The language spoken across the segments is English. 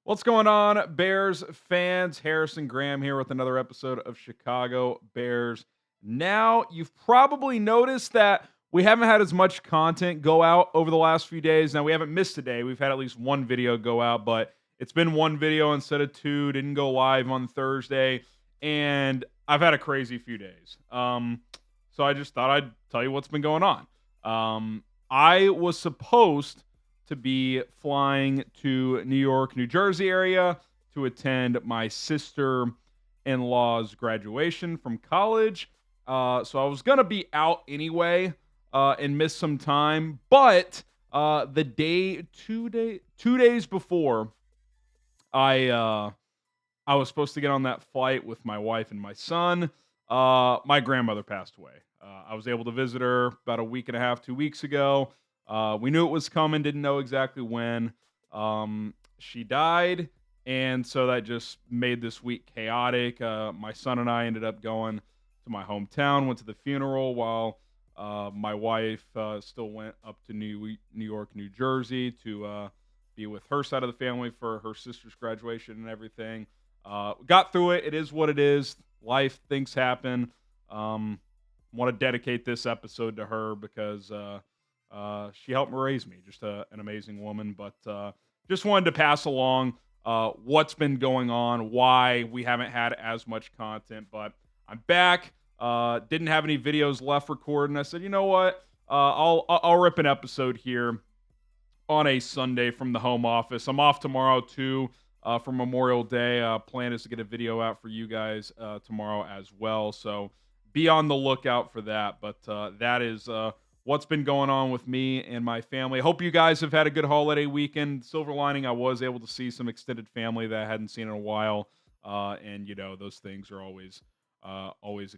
What's going on, Bears fans? Harrison Graham here with another episode of Chicago Bears. Now, you've probably noticed that we haven't had as much content go out over the last few days. Now, we haven't missed a day. We've had at least one video go out, but it's been one video instead of two. Didn't go live on Thursday, and I've had a crazy few days. So I just thought I'd tell you what's been going on. I was supposed to be flying to New York, New Jersey area to attend my sister-in-law's graduation from college. So I was gonna be out anyway and miss some time, but the day, 2 days before I I was supposed to get on that flight with my wife and my son, my grandmother passed away. I was able to visit her about a week and a half, 2 weeks ago. We knew it was coming, didn't know exactly when. She died, and so that just made this week chaotic. My son and I ended up going to my hometown, went to the funeral, while my wife still went up to New York, New Jersey to be with her side of the family for her sister's graduation and everything. Got through it. It is what it is. Life, things happen. Want to dedicate this episode to her because she helped raise me. Just an amazing woman. But just wanted to pass along what's been going on, why we haven't had as much content. But I'm back. Didn't have any videos left recording. I said, you know what? I'll rip an episode here on a Sunday from the home office. I'm off tomorrow too for Memorial Day. Plan is to get a video out for you guys tomorrow as well. So be on the lookout for that. But that is what's been going on with me and my family. Hope you guys have had a good holiday weekend. Silver lining, I was able to see some extended family that I hadn't seen in a while. And you know, those things are always a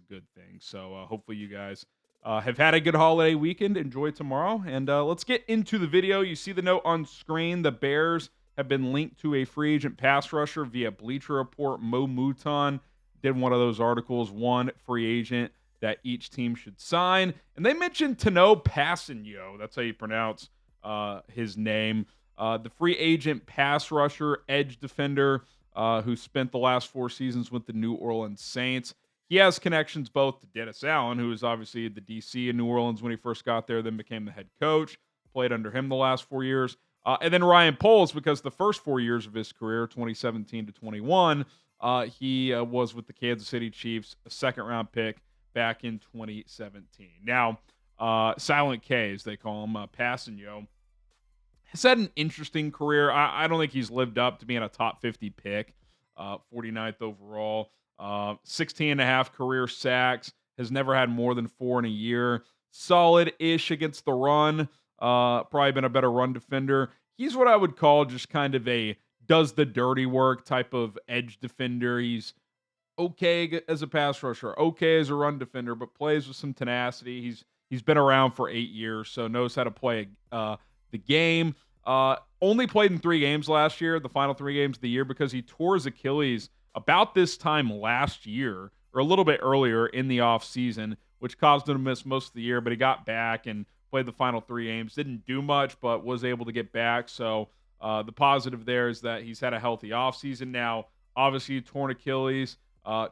good thing. So hopefully you guys have had a good holiday weekend. Enjoy tomorrow. And let's get into the video. You see the note on screen. The Bears have been linked to a free agent pass rusher via Bleacher Report. Mo Mouton did one of those articles, one free agent that each team should sign. And they mentioned Tanoh Kpassagnon. That's how you pronounce his name. The free agent pass rusher, edge defender, who spent the last 4 seasons with the New Orleans Saints. He has connections both to Dennis Allen, who was obviously the DC in New Orleans when he first got there, then became the head coach, played under him the last 4 years. And then Ryan Poles, because the first 4 years of his career, 2017 to 21, he was with the Kansas City Chiefs, a second-round pick back in 2017. Now, Silent K, as they call him, Passagnon, has had an interesting career. I don't think he's lived up to being a top 50 pick, 49th overall. 16 and a half career sacks, has never had more than 4 in a year. Solid-ish against the run. Probably been a better run defender. He's what I would call just kind of a does the dirty work type of edge defender. He's okay as a pass rusher, okay as a run defender, but plays with some tenacity. He's been around for 8 years, so knows how to play the game. Only played in 3 games last year, the final 3 games of the year, because he tore his Achilles about this time last year, or a little bit earlier in the offseason, which caused him to miss most of the year, but he got back and played the final 3 games. Didn't do much, but was able to get back. So the positive there is that he's had a healthy offseason now. Obviously, torn Achilles,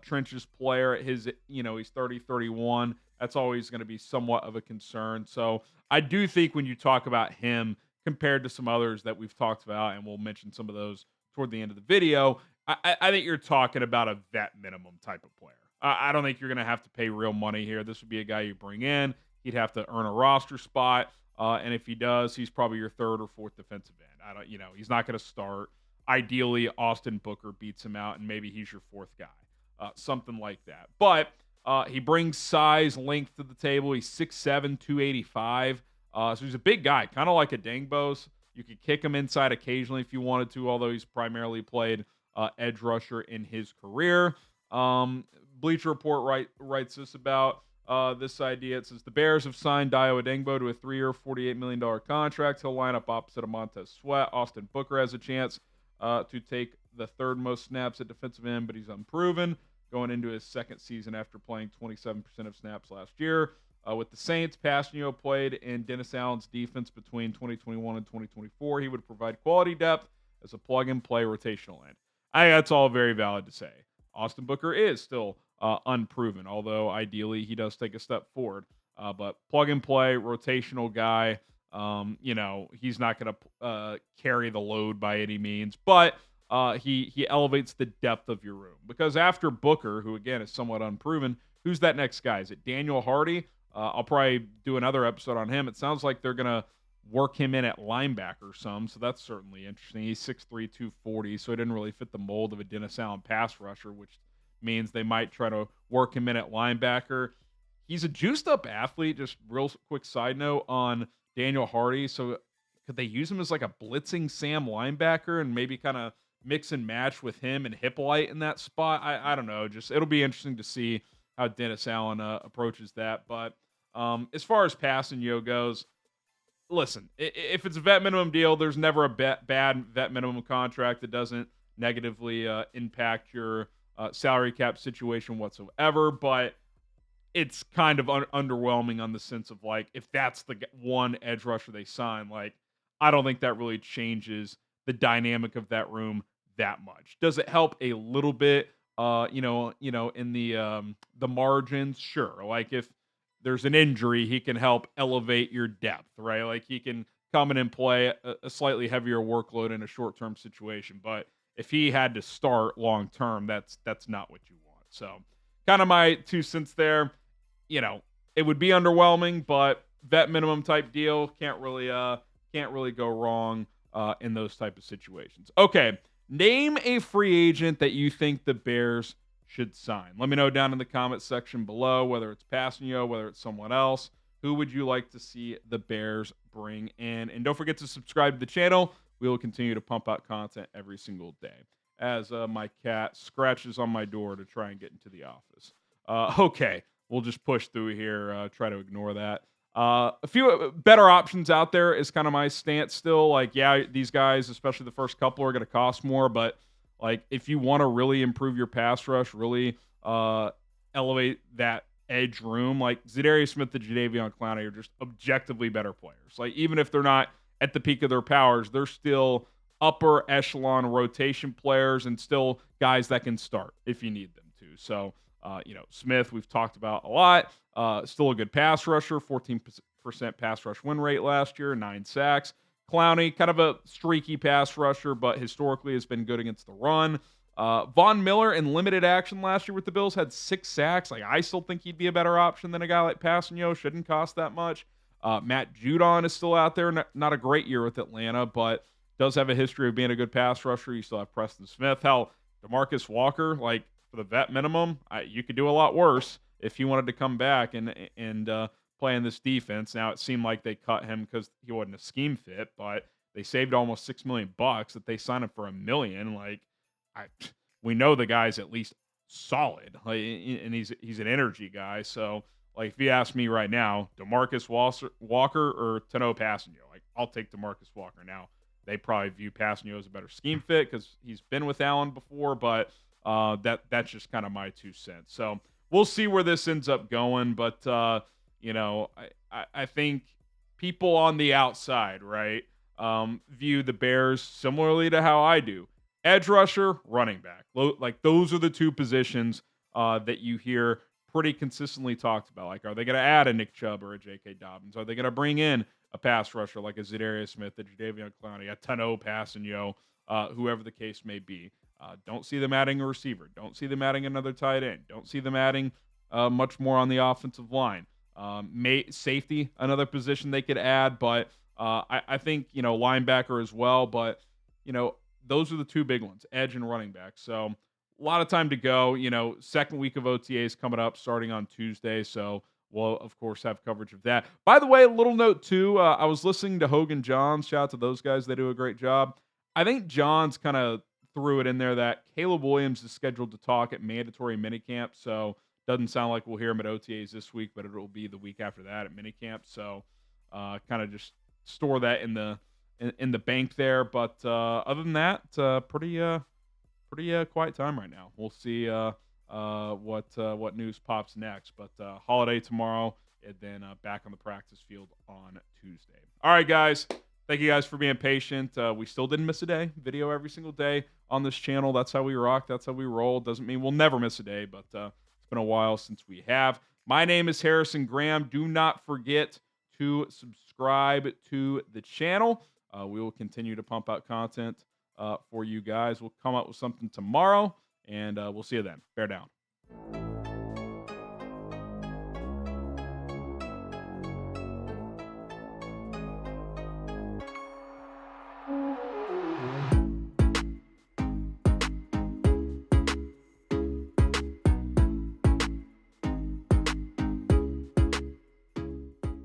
Trench's player at his, he's 30, 31. That's always going to be somewhat of a concern. So I do think when you talk about him compared to some others that we've talked about, and we'll mention some of those toward the end of the video, I think you're talking about a vet minimum type of player. I don't think you're going to have to pay real money here. This would be a guy you bring in. He'd have to earn a roster spot. And if he does, he's probably your third or fourth defensive end. He's not going to start. Ideally, Austin Booker beats him out, and maybe he's your fourth guy. Something like that. But he brings size, length to the table. He's 6'7", 285. So he's a big guy, kind of like a Dangbos. You could kick him inside occasionally if you wanted to, although he's primarily played edge rusher in his career. Bleacher Report writes this about this idea. It says the Bears have signed Dio Adengbo to a 3-year, $48 million contract. He'll line up opposite of Montez Sweat. Austin Booker has a chance to take the third most snaps at defensive end, but he's unproven going into his second season after playing 27% of snaps last year. With the Saints, Passagnon played in Dennis Allen's defense between 2021 and 2024. He would provide quality depth as a plug-and-play rotational end. I think that's all very valid to say. Austin Booker is still unproven, although ideally he does take a step forward. But plug-and-play rotational guy, he's not going to carry the load by any means, but he elevates the depth of your room. Because after Booker, who again is somewhat unproven, who's that next guy? Is it Daniel Hardy? I'll probably do another episode on him. It sounds like they're going to work him in at linebacker some, so that's certainly interesting. He's 6'3", 240, so he didn't really fit the mold of a Dennis Allen pass rusher, which means they might try to work him in at linebacker. He's a juiced-up athlete. Just real quick side note on Daniel Hardy. So could they use him as like a blitzing Sam linebacker and maybe kind of mix and match with him and Hippolyte in that spot? I don't know. Just it'll be interesting to see how Dennis Allen approaches that. But as far as Passagnon goes, listen, if it's a vet minimum deal, there's never a bad vet minimum contract that doesn't negatively impact your salary cap situation whatsoever. But it's kind of underwhelming on the sense of like, if that's the one edge rusher they sign, like, I don't think that really changes the dynamic of that room that much. Does it help a little bit? In the margins, sure. Like if there's an injury, he can help elevate your depth, right? Like he can come in and play a slightly heavier workload in a short-term situation. But if he had to start long-term, that's not what you want. So kind of my 2 cents there. It would be underwhelming, but vet minimum type deal can't really go wrong in those type of situations. Okay, name a free agent that you think the Bears should sign. Let me know down in the comment section below, whether it's Passagnon, whether it's someone else. Who would you like to see the Bears bring in? And don't forget to subscribe to the channel. We will continue to pump out content every single day as my cat scratches on my door to try and get into the office. Okay, we'll just push through here, try to ignore that. A few better options out there is kind of my stance still. Like, yeah, these guys, especially the first couple, are going to cost more, but like if you want to really improve your pass rush, really elevate that edge room, like Za'Darius Smith and Jadeveon Clowney are just objectively better players. Like even if they're not at the peak of their powers, they're still upper echelon rotation players and still guys that can start if you need them to. So, Smith, we've talked about a lot. Still a good pass rusher, 14% pass rush win rate last year, 9 sacks. Clowney, kind of a streaky pass rusher, but historically has been good against the run. Von Miller in limited action last year with the Bills had 6 sacks. Like I still think he'd be a better option than a guy like Passagnon. Shouldn't cost that much. Matt Judon is still out there. Not a great year with Atlanta, but does have a history of being a good pass rusher. You still have Preston Smith. Hell, DeMarcus Walker, like for the vet minimum, you could do a lot worse if he wanted to come back and play in this defense. Now it seemed like they cut him because he wasn't a scheme fit, but they saved almost $6 million that they signed him for $1 million. Like we know the guy's at least solid, like, and he's an energy guy. So like if you ask me right now, DeMarcus Walker or Tanoh Kpassagnon, like I'll take DeMarcus Walker. Now they probably view Passagnon as a better scheme fit because he's been with Allen before, but that's just kind of my 2 cents. So we'll see where this ends up going, but I think people on the outside, right, view the Bears similarly to how I do. Edge rusher, running back. Like those are the 2 positions that you hear pretty consistently talked about. Like, are they going to add a Nick Chubb or a J.K. Dobbins? Are they going to bring in a pass rusher like a Za'Darius Smith, a Jadeveon Clowney, a Tanoh Kpassagnon, whoever the case may be? Don't see them adding a receiver. Don't see them adding another tight end. Don't see them adding much more on the offensive line. Safety, another position they could add, but I think, linebacker as well. But, those are the 2 big ones, edge and running back. So a lot of time to go. Second week of OTAs coming up starting on Tuesday. So we'll, of course, have coverage of that. By the way, a little note, too. I was listening to Hogan Johns. Shout out to those guys. They do a great job. I think Johns kind of threw it in there that Caleb Williams is scheduled to talk at mandatory minicamp. So doesn't sound like we'll hear him at OTAs this week, but it'll be the week after that at minicamp. So kind of just store that in the bank there. But other than that, pretty quiet time right now. We'll see what news pops next. But holiday tomorrow, and then back on the practice field on Tuesday. All right, guys. Thank you guys for being patient. We still didn't miss a day. Video every single day on this channel. That's how we rock. That's how we roll. Doesn't mean we'll never miss a day, but it's been a while since we have. My name is Harrison Graham. Do not forget to subscribe to the channel. We will continue to pump out content for you guys. We'll come up with something tomorrow, and we'll see you then. Bear down.